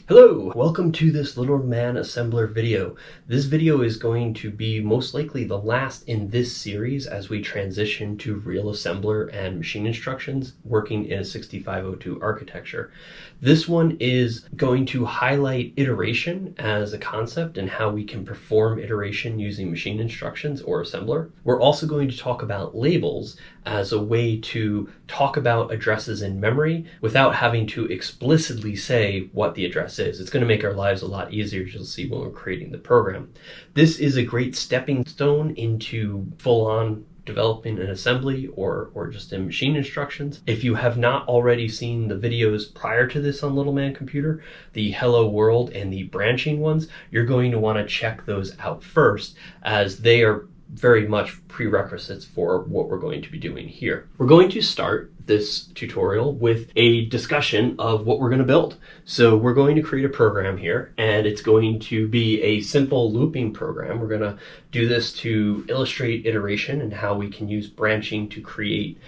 Hello, welcome to this Little Man Assembler video. This video is going to be most likely the last in this series as we transition to real assembler and machine instructions working in a 6502 architecture. This one is going to highlight iteration as a concept and how we can perform iteration using machine instructions or assembler. We're also going to talk about labels as a way to talk about addresses in memory without having to explicitly say what the address is. It's going to make our lives a lot easier, as you'll see when we're creating the program. This is a great stepping stone into full-on developing an assembly or just in machine instructions. If you have not already seen the videos prior to this on Little Man Computer, the Hello World and the branching ones, you're going to want to check those out first, as they are very much prerequisites for what we're going to be doing here. We're going to start this tutorial with a discussion of what we're going to build. So we're going to create a program here, and it's going to be a simple looping program. We're going to do this to illustrate iteration and how we can use branching to create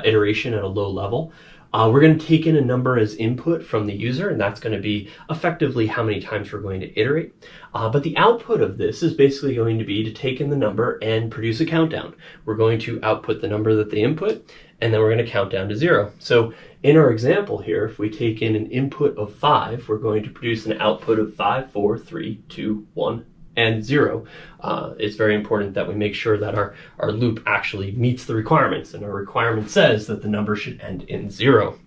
iteration at a low level. We're going to take in a number as input from the user, and that's going to be effectively how many times we're going to iterate. But the output of this is basically going to be to take in the number and produce a countdown. We're going to output the number that they input, and then we're going to count down to 0. So in our example here, if we take in an input of 5, we're going to produce an output of 5, 4, 3, 2, 1, and 0. It's very important that we make sure that our loop actually meets the requirements, and our requirement says that the number should end in 0.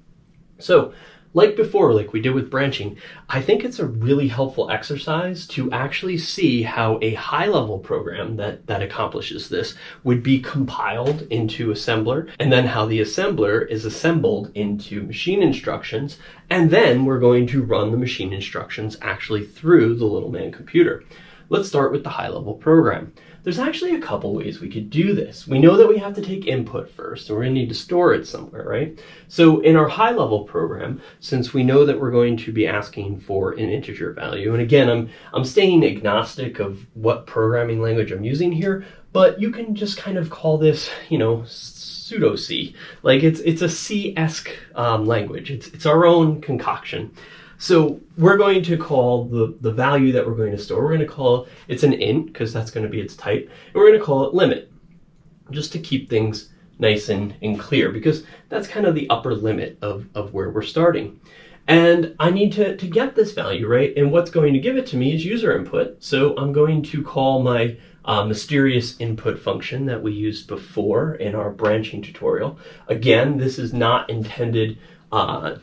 So like before, like we did with branching, I think it's a really helpful exercise to actually see how a high-level program that accomplishes this would be compiled into assembler, and then how the assembler is assembled into machine instructions, and then we're going to run the machine instructions actually through the Little Man Computer. Let's start with the high-level program. There's actually a couple ways we could do this. We know that we have to take input first, and we're going to need to store it somewhere, right? So in our high-level program, since we know that we're going to be asking for an integer value, and again, I'm staying agnostic of what programming language I'm using here, but you can just kind of call this, pseudo-C. Like it's a C-esque language. It's our own concoction. So we're going to call the value that we're going to store, we're going to call it's an int, because that's going to be its type, and we're going to call it limit, just to keep things nice and clear, because that's kind of the upper limit of where we're starting. And I need to get this value, right? And what's going to give it to me is user input. So I'm going to call my mysterious input function that we used before in our branching tutorial. Again, this is not intended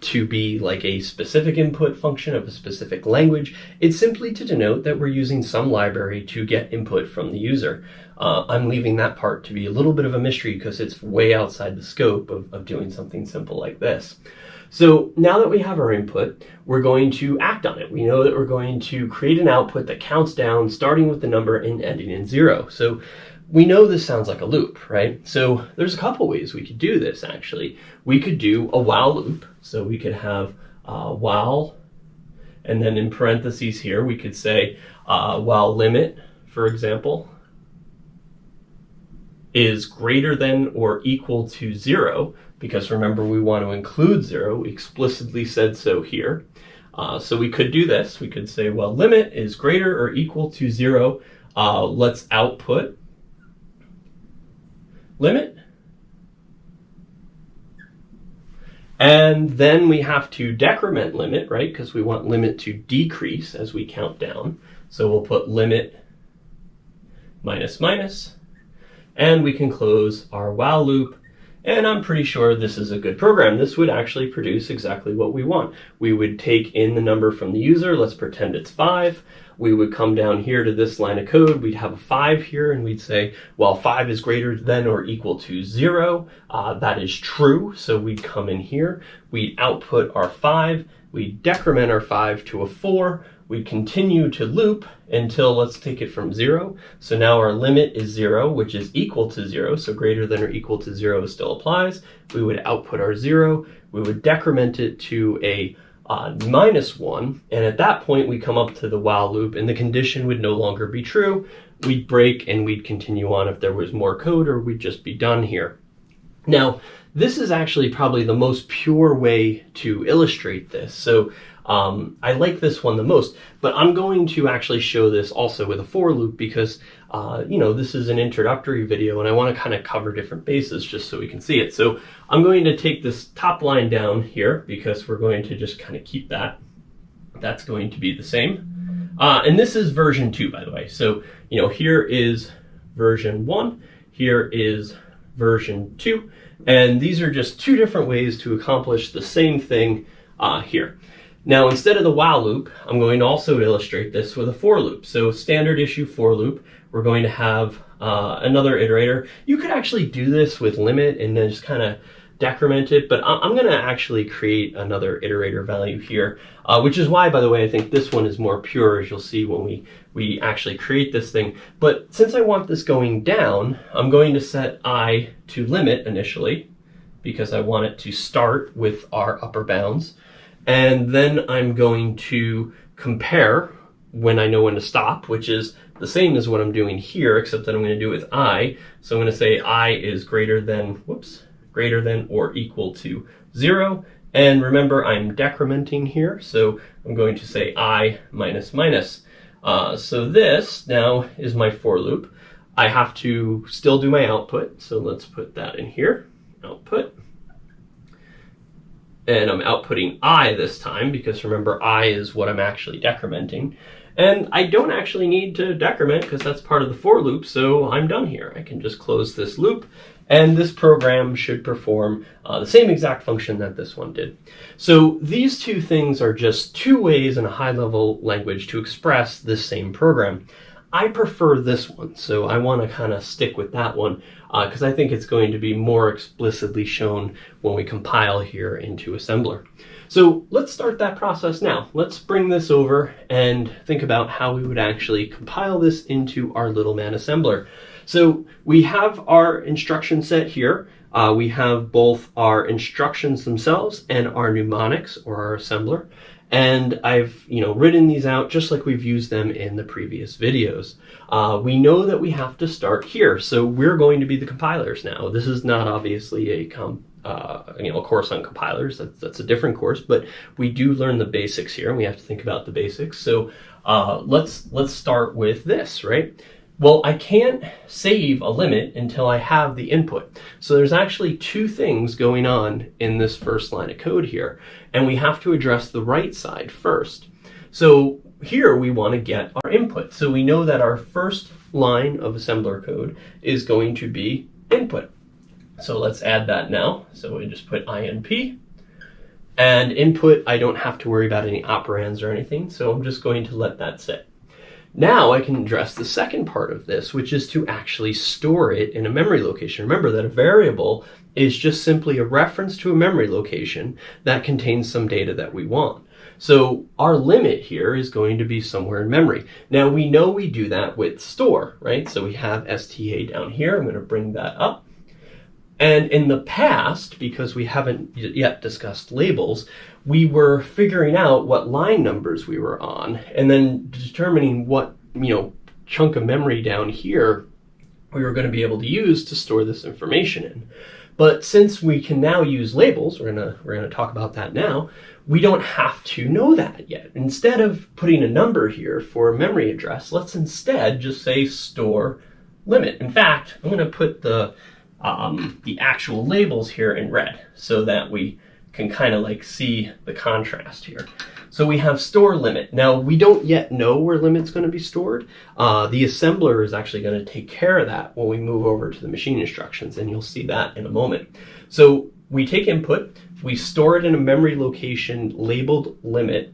to be like a specific input function of a specific language. It's simply to denote that we're using some library to get input from the user. I'm leaving that part to be a little bit of a mystery because it's way outside the scope of doing something simple like this. So now that we have our input, we're going to act on it. We know that we're going to create an output that counts down, starting with the number and ending in 0. So we know this sounds like a loop, right? So there's a couple ways we could do this, actually. We could do a while loop. So we could have while, and then in parentheses here, we could say while limit, for example, is greater than or equal to 0, because remember, we want to include 0. We explicitly said so here. So we could do this. We could say, well, limit is greater or equal to 0. Let's output limit. And then we have to decrement limit, right? Because we want limit to decrease as we count down. So we'll put limit minus minus, and we can close our while loop. And I'm pretty sure this is a good program. This would actually produce exactly what we want. We would take in the number from the user. Let's pretend it's 5. We would come down here to this line of code. We'd have a 5 here, and we'd say, well, 5 is greater than or equal to 0. That is true. So we'd come in here. We'd output our 5. We'd decrement our 5 to a 4. We continue to loop until, let's take it from 0. So now our limit is 0, which is equal to 0. So greater than or equal to 0 still applies. We would output our 0. We would decrement it to a -1. And at that point, we come up to the while loop, and the condition would no longer be true. We'd break, and we'd continue on if there was more code, or we'd just be done here. Now, this is actually probably the most pure way to illustrate this. So I like this one the most, but I'm going to actually show this also with a for loop because, this is an introductory video and I want to kind of cover different bases just so we can see it. So I'm going to take this top line down here because we're going to just kind of keep that. That's going to be the same. And this is version 2, by the way. So, here is version 1, here is version 2, and these are just two different ways to accomplish the same thing here. Now, instead of the while loop, I'm going to also illustrate this with a for loop. So standard issue for loop, we're going to have another iterator. You could actually do this with limit and then just kind of decrement it, but I'm going to actually create another iterator value here, which is why, by the way, I think this one is more pure, as you'll see when we actually create this thing. But since I want this going down, I'm going to set I to limit initially, because I want it to start with our upper bounds. And then I'm going to compare when I know when to stop, which is the same as what I'm doing here, except that I'm going to do it with I. So I'm going to say I is greater than or equal to 0. And remember, I'm decrementing here, so I'm going to say I minus minus. So this now is my for loop. I have to still do my output, so let's put that in here, output. And I'm outputting I this time, because remember, I is what I'm actually decrementing. And I don't actually need to decrement because that's part of the for loop, so I'm done here. I can just close this loop, and this program should perform the same exact function that this one did. So these two things are just two ways in a high-level language to express this same program. I prefer this one, so I want to kind of stick with that one because I think it's going to be more explicitly shown when we compile here into assembler. So let's start that process now. Let's bring this over and think about how we would actually compile this into our little man assembler. So we have our instruction set here. We have both our instructions themselves and our mnemonics, or our assembler. And I've written these out just like we've used them in the previous videos. We know that we have to start here, so we're going to be the compilers now. This is not obviously a course on compilers. That's a different course, but we do learn the basics here, and we have to think about the basics. So let's start with this, right? Well, I can't save a limit until I have the input. So there's actually two things going on in this first line of code here, and we have to address the right side first. So here we want to get our input. So we know that our first line of assembler code is going to be input. So let's add that now. So we just put INP. And input, I don't have to worry about any operands or anything, so I'm just going to let that sit. Now I can address the second part of this, which is to actually store it in a memory location. Remember that a variable is just simply a reference to a memory location that contains some data that we want. So our limit here is going to be somewhere in memory. Now we know we do that with store, right? So we have STA down here. I'm going to bring that up. And in the past, because we haven't yet discussed labels, we were figuring out what line numbers we were on and then determining what, chunk of memory down here we were going to be able to use to store this information in. But since we can now use labels, we're going to talk about that now, we don't have to know that yet. Instead of putting a number here for a memory address, let's instead just say store limit. In fact, I'm going to put the actual labels here in red so that we can kind of see the contrast here. So we have store limit. Now we don't yet know where limit's going to be stored. The assembler is actually going to take care of that when we move over to the machine instructions, and you'll see that in a moment. So we take input, we store it in a memory location labeled limit,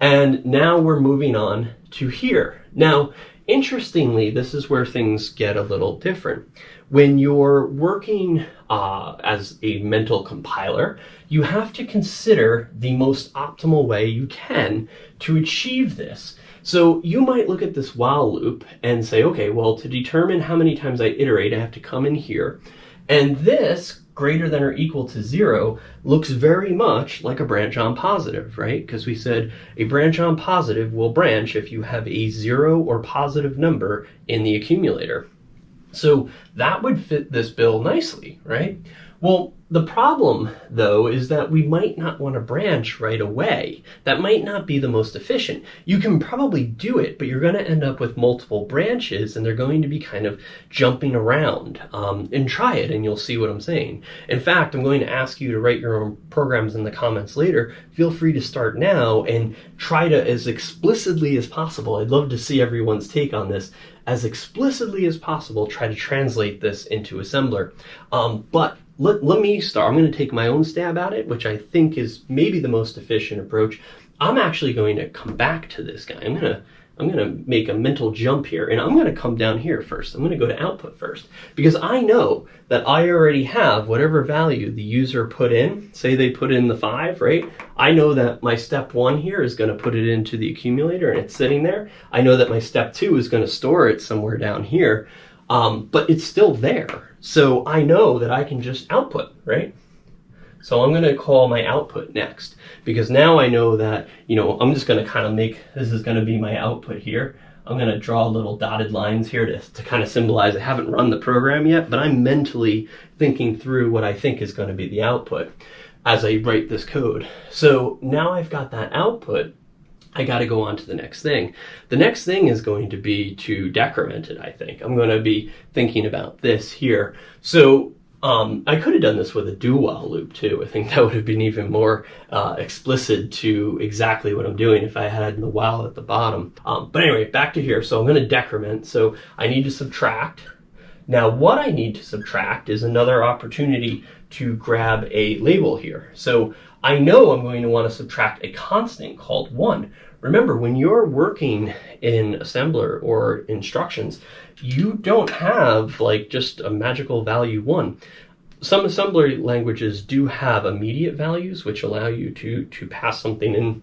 and now we're moving on to here. Now, interestingly, this is where things get a little different. When you're working as a mental compiler, you have to consider the most optimal way you can to achieve this. So you might look at this while loop and say, okay, well, to determine how many times I iterate, I have to come in here. And this greater than or equal to 0 looks very much like a branch on positive, right? Because we said a branch on positive will branch if you have a 0 or positive number in the accumulator. So that would fit this bill nicely, right? Well, the problem, though, is that we might not want to branch right away. That might not be the most efficient. You can probably do it, but you're going to end up with multiple branches, and they're going to be kind of jumping around. And try it, and you'll see what I'm saying. In fact, I'm going to ask you to write your own programs in the comments later. Feel free to start now and try to, as explicitly as possible, I'd love to see everyone's take on this, as explicitly as possible, try to translate this into assembler. But let me start. I'm going to take my own stab at it, which I think is maybe the most efficient approach. I'm actually going to come back to this guy. I'm going to make a mental jump here, and I'm going to come down here first. I'm going to go to output first, because I know that I already have whatever value the user put in. Say they put in the 5, right? I know that my step 1 here is going to put it into the accumulator, and it's sitting there. I know that my step 2 is going to store it somewhere down here, but it's still there. So I know that I can just output, right? So I'm going to call my output next, because now I know that, I'm just going to kind of this is going to be my output here. I'm going to draw little dotted lines here to kind of symbolize I haven't run the program yet, but I'm mentally thinking through what I think is going to be the output as I write this code. So now I've got that output. I got to go on to the next thing. The next thing is going to be to decrement it, I think. I'm going to be thinking about this here. So I could have done this with a do-while loop too. I think that would have been even more explicit to exactly what I'm doing if I had the while at the bottom. But anyway, back to here. So I'm going to decrement. So I need to subtract. Now what I need to subtract is another opportunity to grab a label here. So I know I'm going to want to subtract a constant called 1. Remember, when you're working in assembler or instructions, you don't have like just a magical value 1. Some assembler languages do have immediate values, which allow you to pass something in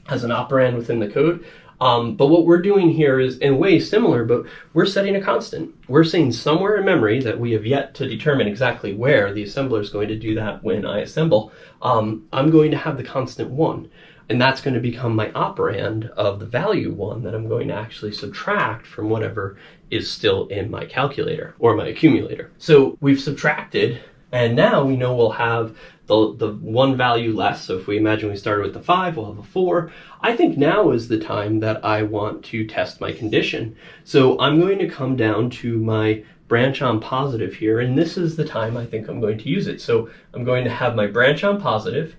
as an operand within the code. But what we're doing here is in a way similar, but we're setting a constant. We're saying somewhere in memory that we have yet to determine exactly where. The assembler is going to do that when I assemble. I'm going to have the constant 1, and that's going to become my operand of the value 1 that I'm going to actually subtract from whatever is still in my calculator or my accumulator. So we've subtracted, and now we know we'll have the 1 value less. So if we imagine we started with the 5, we'll have a 4. I think now is the time that I want to test my condition. So I'm going to come down to my branch on positive here, and this is the time I think I'm going to use it. So I'm going to have my branch on positive,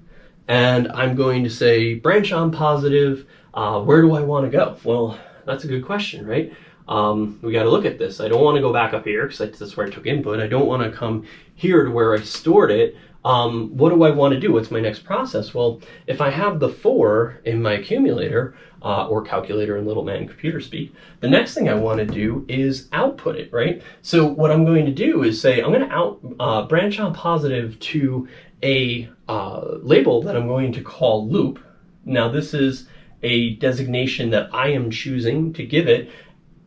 and I'm going to say branch on positive, where do I want to go? Well, that's a good question, right? We got to look at this. I don't want to go back up here because that's where I took input. I don't want to come here to where I stored it. What do I want to do? What's my next process? Well, if I have the 4 in my accumulator, or calculator in little man computer speak, the next thing I want to do is output it, right? So what I'm going to do is say, I'm going to branch on positive to a label that I'm going to call loop. Now this is a designation that I am choosing to give it,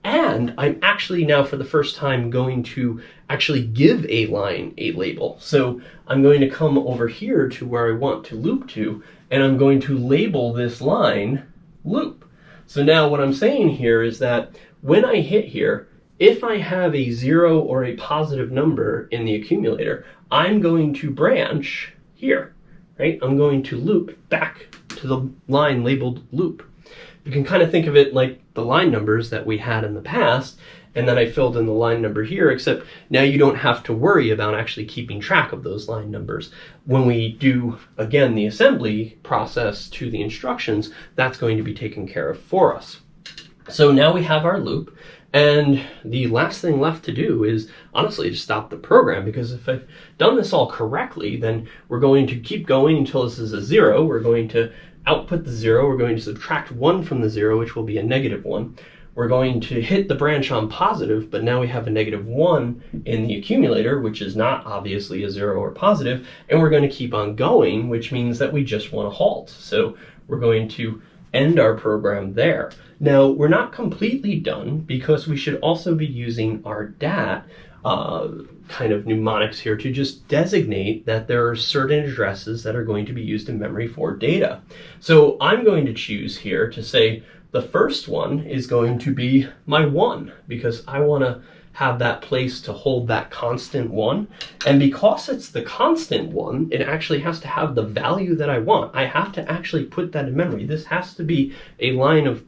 and I'm actually now for the first time going to actually give a line a label. So I'm going to come over here to where I want to loop to, and I'm going to label this line loop. So now what I'm saying here is that when I hit here, if I have a 0 or a positive number in the accumulator, I'm going to branch here, right? I'm going to loop back to the line labeled loop. You can kind of think of it like the line numbers that we had in the past, and then I filled in the line number here, except now you don't have to worry about actually keeping track of those line numbers. When we do, again, the assembly process to the instructions, that's going to be taken care of for us. So now we have our loop, and the last thing left to do is honestly to stop the program, because if I've done this all correctly, then we're going to keep going until this is a 0. We're going to output the 0. We're going to subtract 1 from the 0, which will be a -1. We're going to hit the branch on positive, but now we have a -1 in the accumulator, which is not obviously a 0 or positive, and we're going to keep on going, which means that we just want to halt. So we're going to end our program there. Now, we're not completely done, because we should also be using our DAT kind of mnemonics here to just designate that there are certain addresses that are going to be used in memory for data. So I'm going to choose here to say the first one is going to be my 1, because I want to have that place to hold that constant 1. And because it's the constant 1, it actually has to have the value that I want. I have to actually put that in memory. This has to be a line of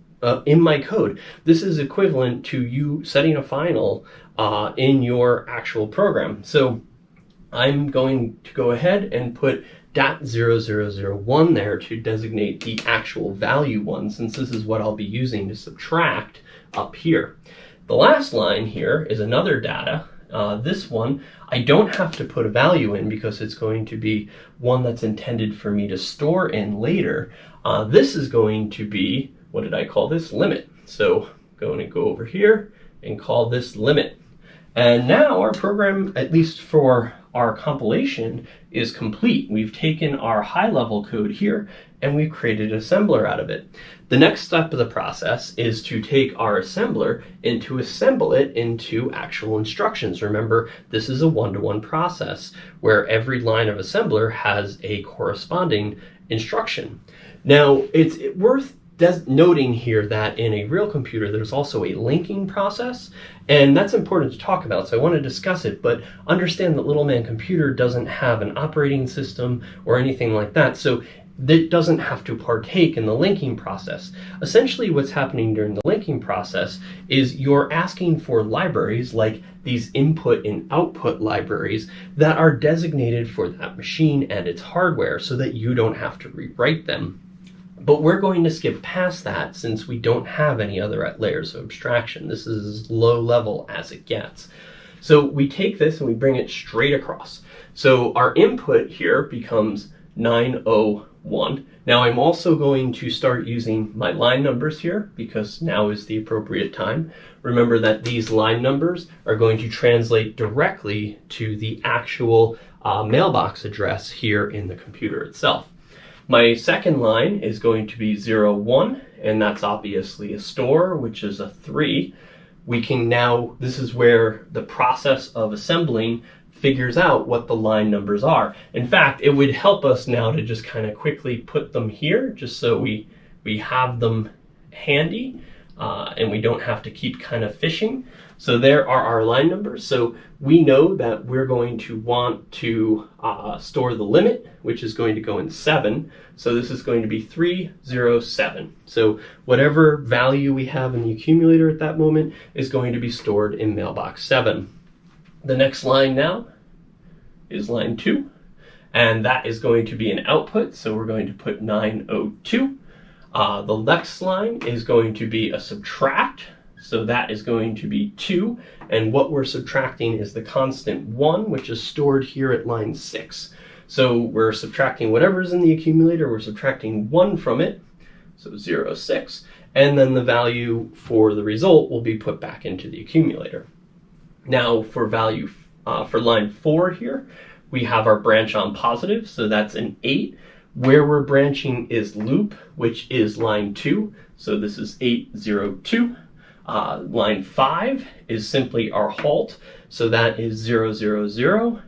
in my code. This is equivalent to you setting a final in your actual program. So I'm going to go ahead and put .0001 there to designate the actual value 1, since this is what I'll be using to subtract up here. The last line here is another data. This one, I don't have to put a value in because it's going to be one that's intended for me to store in later. This is going to be, what did I call this? Limit. So I'm going to go over here and call this limit. And now our program, at least for our compilation, is complete. We've taken our high-level code here and we've created an assembler out of it. The next step of the process is to take our assembler and to assemble it into actual instructions. Remember, this is a one-to-one process where every line of assembler has a corresponding instruction. Now, it's worth noting here that in a real computer, there's also a linking process, and that's important to talk about, so I want to discuss it, but understand that Little Man Computer doesn't have an operating system or anything like that, so it doesn't have to partake in the linking process. Essentially, what's happening during the linking process is you're asking for libraries like these input and output libraries that are designated for that machine and its hardware so that you don't have to rewrite them. But we're going to skip past that since we don't have any other layers of abstraction. This is as low level as it gets. So we take this and we bring it straight across. So our input here becomes 901. Now I'm also going to start using my line numbers here because now is the appropriate time. Remember that these line numbers are going to translate directly to the actual mailbox address here in the computer itself. My second line is going to be 01, and that's obviously a store, which is a 3. We can now, this is where the process of assembling figures out what the line numbers are. In fact, it would help us now to just kind of quickly put them here, just so we have them handy, and we don't have to keep kind of fishing. So there are our line numbers. So we know that we're going to want to store the limit, which is going to go in 7. So this is going to be 307. So whatever value we have in the accumulator at that moment is going to be stored in mailbox 7. The next line now is line 2, and that is going to be an output. So we're going to put 902. The next line is going to be a subtract. So that is going to be 2, and what we're subtracting is the constant 1, which is stored here at line 6. So we're subtracting whatever's in the accumulator, we're subtracting 1 from it, so 06, and then the value for the result will be put back into the accumulator. Now for value for line 4 here, we have our branch on positive, so that's an 8. Where we're branching is loop, which is line 2, so this is 802. Line 5 is simply our halt, so that is 000.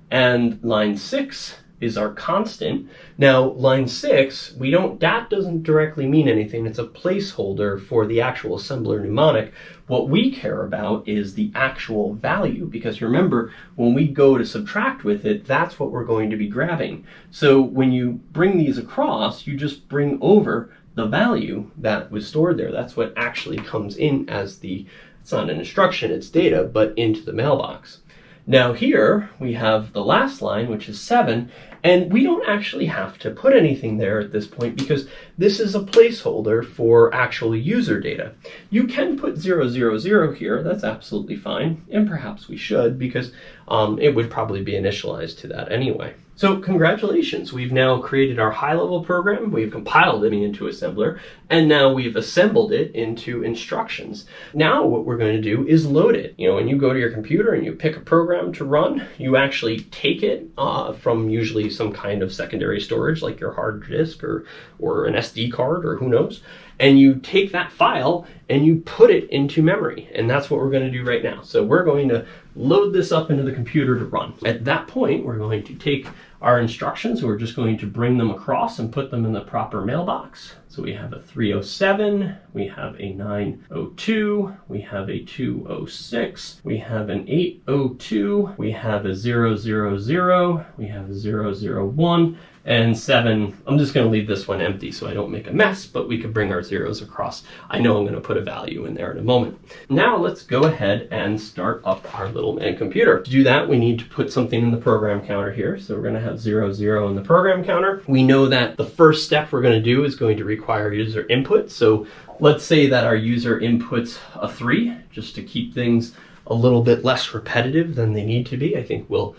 And line 6 is our constant. Now, line 6, that doesn't directly mean anything. It's a placeholder for the actual assembler mnemonic. What we care about is the actual value, because remember, when we go to subtract with it, that's what we're going to be grabbing. So when you bring these across, you just bring over the value that was stored there. That's what actually comes in as it's not an instruction, it's data, but into the mailbox. Now here we have the last line, which is 7, and we don't actually have to put anything there at this point because this is a placeholder for actual user data. You can put 000 here, that's absolutely fine, and perhaps we should because it would probably be initialized to that anyway. So congratulations, we've now created our high-level program, we've compiled it into assembler, and now we've assembled it into instructions. Now what we're going to do is load it. When you go to your computer and you pick a program to run, you actually take it from usually some kind of secondary storage like your hard disk or an SD card or who knows, and you take that file and you put it into memory, and that's what we're going to do right now. So we're going to load this up into the computer to run. At that point, we're going to take our instructions, we're just going to bring them across and put them in the proper mailbox. So we have a 307, we have a 902, we have a 206, we have an 802, we have a 000, we have a 001, and 7. I'm just going to leave this one empty so I don't make a mess, but we could bring our zeros across. I know I'm going to put a value in there in a moment. Now let's go ahead and start up our little man computer. To do that, we need to put something in the program counter here. So we're going to have 00 in the program counter. We know that the first step we're going to do is going to require user input. So let's say that our user inputs a 3, just to keep things a little bit less repetitive than they need to be. I think we'll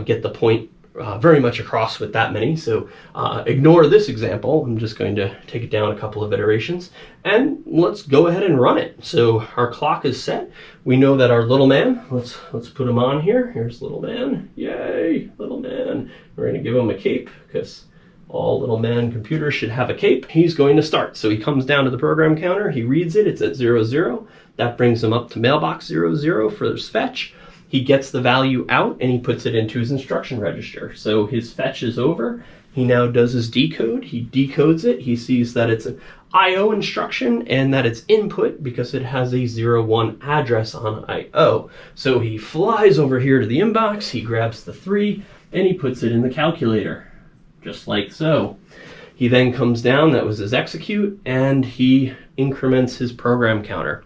get the point very much across with that many. So ignore this example. I'm just going to take it down a couple of iterations and let's go ahead and run it. So our clock is set. We know that our little man, let's put him on here. Here's little man. Yay, little man. We're going to give him a cape because all little man computers should have a cape. He's going to start. So he comes down to the program counter. He reads it. It's at 00. That brings him up to mailbox 00 for his fetch. He gets the value out and he puts it into his instruction register. So his fetch is over. He now does his decode. He decodes it. He sees that it's an IO instruction and that it's input because it has a 01 address on IO. So he flies over here to the inbox. He grabs the 3 and he puts it in the calculator, just like so. He then comes down, that was his execute, and he increments his program counter.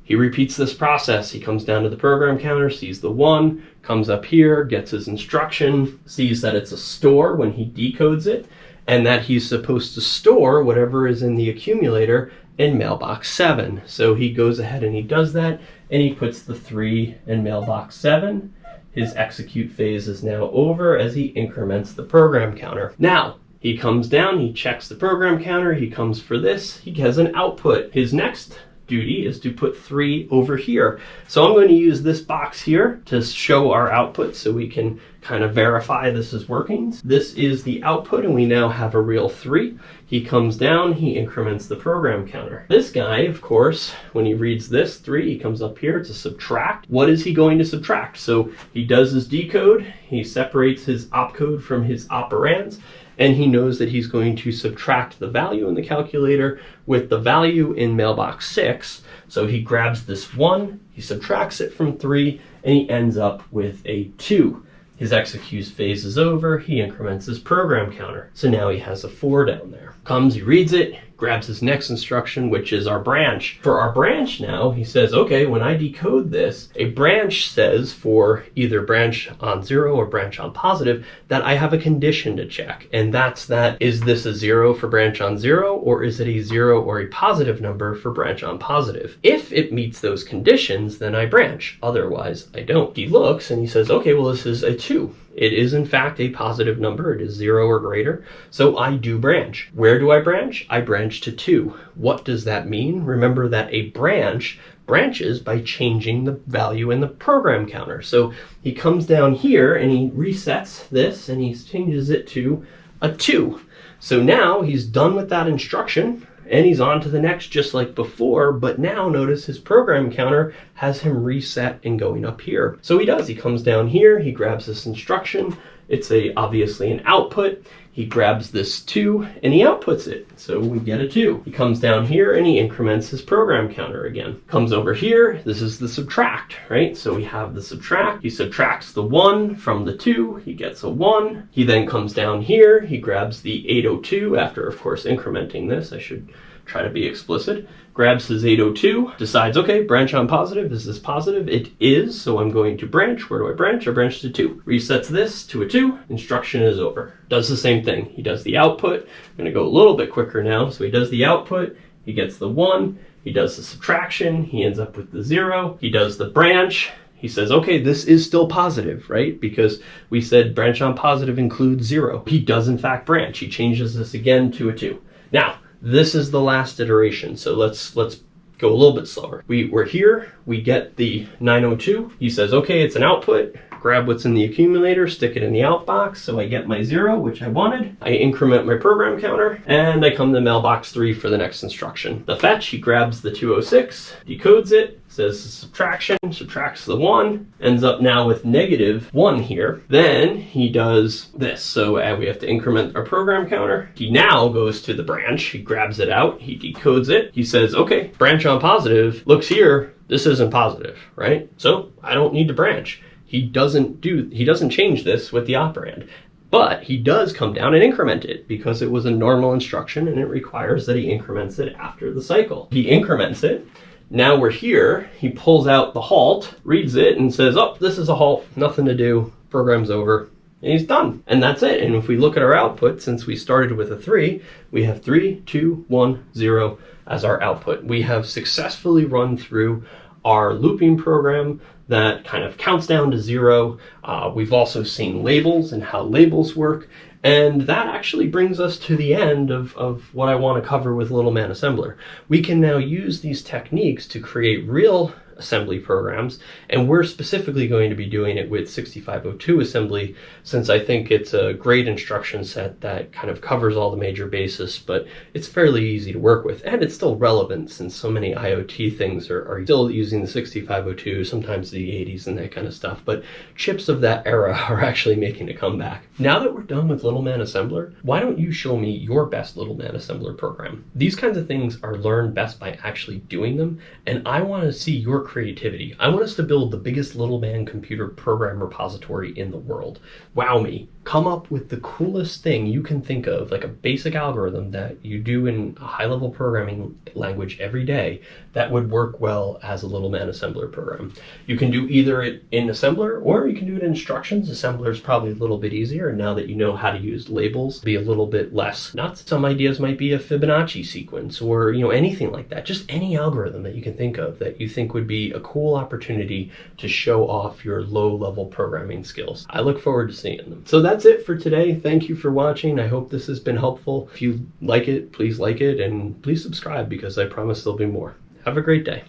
He repeats this process. He comes down to the program counter, sees the 1, comes up here, gets his instruction, sees that it's a store when he decodes it, and that he's supposed to store whatever is in the accumulator in mailbox 7. So he goes ahead and he does that, and he puts the 3 in mailbox 7. His execute phase is now over as he increments the program counter. Now, he comes down, he checks the program counter, he comes for this, he has an output. His next duty is to put 3 over here. So I'm going to use this box here to show our output so we can kind of verify this is working. This is the output and we now have a real 3. He comes down, he increments the program counter. This guy, of course, when he reads this 3, he comes up here to subtract. What is he going to subtract? So he does his decode, he separates his opcode from his operands, and he knows that he's going to subtract the value in the calculator with the value in mailbox 6. So he grabs this 1, he subtracts it from 3, and he ends up with a 2. His execute phase is over, he increments his program counter. So now he has a 4 down there. Comes, he reads it, grabs his next instruction, which is our branch. For our branch now, he says, okay, when I decode this, a branch says for either branch on 0 or branch on positive, that I have a condition to check. And that's that, is this a 0 for branch on 0, or is it a 0 or a positive number for branch on positive? If it meets those conditions, then I branch. Otherwise, I don't. He looks and he says, okay, well, this is a 2. It is in fact a positive number. It is 0 or greater. So I do branch. Where do I branch? I branch to 2. What does that mean? Remember that a branch branches by changing the value in the program counter. So he comes down here and he resets this and he changes it to a 2. So now he's done with that instruction and he's on to the next just like before, but now notice his program counter has him reset and going up here. So he does, he comes down here, he grabs this instruction, it's obviously an output, he grabs this 2 and he outputs it, so we get a 2. He comes down here and he increments his program counter again. Comes over here, this is the subtract, right? So we have the subtract, he subtracts the 1 from the 2, he gets a 1. He then comes down here, he grabs the 802 after of course incrementing this, I should try to be explicit, grabs his 802, decides, okay, branch on positive, is this positive? It is, so I'm going to branch. Where do I branch? I branch to 2. Resets this to a 2, instruction is over. Does the same thing. He does the output. I'm going to go a little bit quicker now. So he does the output, he gets the 1, he does the subtraction, he ends up with the 0, he does the branch, he says, okay, this is still positive, right? Because we said branch on positive includes 0. He does in fact branch. He changes this again to a 2. Now, this is the last iteration, so let's go a little bit slower. We're here, we get the 902. He says, okay, it's an output, grab what's in the accumulator, stick it in the out box, so I get my 0, which I wanted. I increment my program counter, and I come to mailbox 3 for the next instruction. The fetch, he grabs the 206, decodes it, says subtraction, subtracts the 1, ends up now with -1 here. Then he does this. So we have to increment our program counter. He now goes to the branch. He grabs it out. He decodes it. He says, okay, branch on positive. Looks here, this isn't positive, right? So I don't need to branch. He doesn't change this with the operand. But he does come down and increment it because it was a normal instruction and it requires that he increments it after the cycle. He increments it. Now we're here, he pulls out the halt, reads it, and says, oh, this is a halt, nothing to do, program's over, and he's done. And that's it. And if we look at our output, since we started with a 3, we have 3, 2, 1, 0 as our output. We have successfully run through our looping program that kind of counts down to 0. We've also seen labels and how labels work. And that actually brings us to the end of what I want to cover with Little Man Assembler. We can now use these techniques to create real assembly programs, and we're specifically going to be doing it with 6502 assembly, since I think it's a great instruction set that kind of covers all the major bases, but it's fairly easy to work with, and it's still relevant since so many IoT things are still using the 6502, sometimes the 80s and that kind of stuff, but chips of that era are actually making a comeback. Now that we're done with Little Man Assembler, why don't you show me your best Little Man Assembler program? These kinds of things are learned best by actually doing them, and I want to see your creativity. I want us to build the biggest Little Man computer program repository in the world. Wow me. Come up with the coolest thing you can think of, like a basic algorithm that you do in a high-level programming language every day that would work well as a Little Man Assembler program. You can do either it in assembler or you can do it in instructions. Assembler is probably a little bit easier, and now that you know how to use labels, be a little bit less nuts. Some ideas might be a Fibonacci sequence or anything like that. Just any algorithm that you can think of that you think would be a cool opportunity to show off your low-level programming skills. I look forward to seeing them. So that's it for today. Thank you for watching. I hope this has been helpful. If you like it, please like it, and please subscribe because I promise there'll be more. Have a great day.